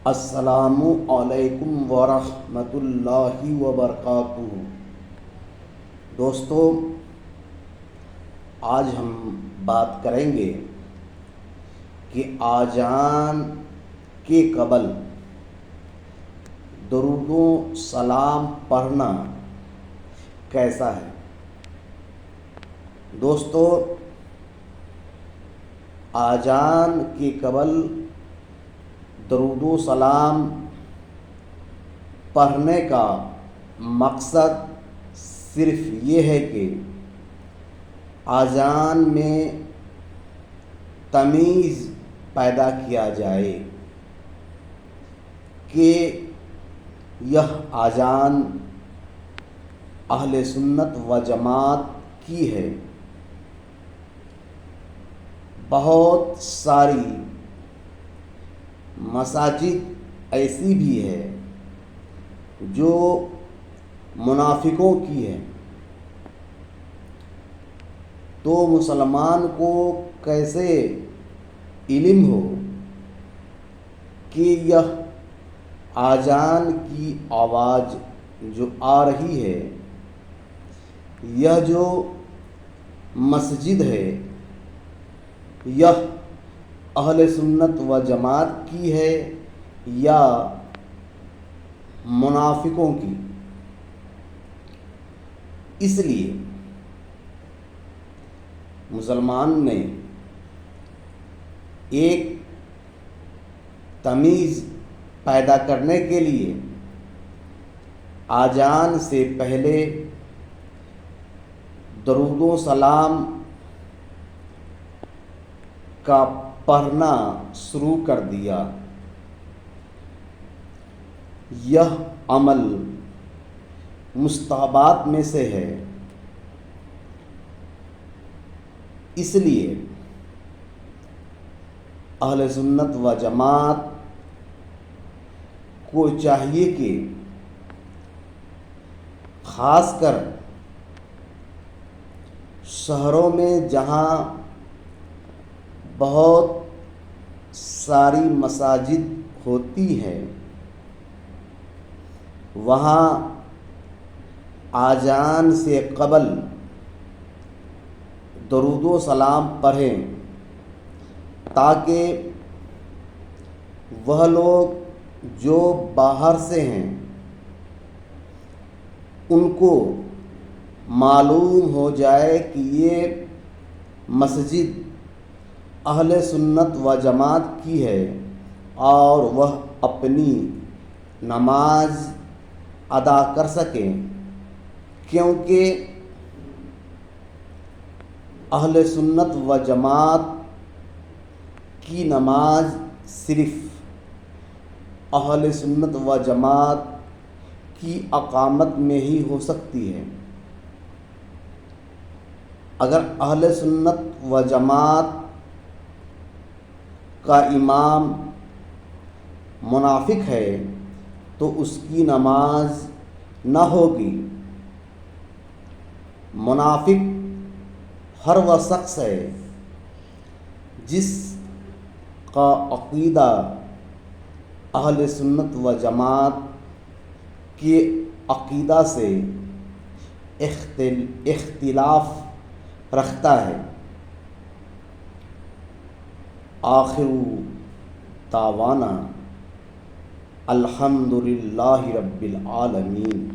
السلام علیکم ورحمۃ اللہ وبرکاتہ۔ دوستو، آج ہم بات کریں گے کہ آذان کے قبل درود و سلام پڑھنا کیسا ہے۔ دوستو، آذان کے قبل درود و سلام پڑھنے کا مقصد صرف یہ ہے کہ آذان میں تمیز پیدا کیا جائے کہ یہ آذان اہل سنت و جماعت کی ہے۔ بہت ساری مساجد ایسی بھی ہے جو منافقوں کی ہے، تو مسلمان کو کیسے علم ہو کہ یہ آذان کی آواز جو آ رہی ہے، یہ جو مسجد ہے یہ اہل سنت و جماعت کی ہے یا منافقوں کی؟ اس لیے مسلمان نے ایک تمیز پیدا کرنے کے لیے آذان سے پہلے درود و سلام کا پڑھنا شروع کر دیا۔ یہ عمل مستحبات میں سے ہے، اس لیے اہل سنت و جماعت کو چاہیے کہ خاص کر شہروں میں جہاں بہت ساری مساجد ہوتی ہیں، وہاں آذان سے قبل درود و سلام پڑھیں تاکہ وہ لوگ جو باہر سے ہیں ان کو معلوم ہو جائے کہ یہ مسجد اہل سنت و جماعت کی ہے اور وہ اپنی نماز ادا کر سکیں، کیونکہ اہل سنت و جماعت کی نماز صرف اہل سنت و جماعت کی اقامت میں ہی ہو سکتی ہے۔ اگر اہل سنت و جماعت کا امام منافق ہے تو اس کی نماز نہ ہوگی۔ منافق ہر وہ شخص ہے جس کا عقیدہ اہل سنت و جماعت کے عقیدہ سے اختلاف رکھتا ہے۔ آخر دعوانا الحمدللہ رب العالمین۔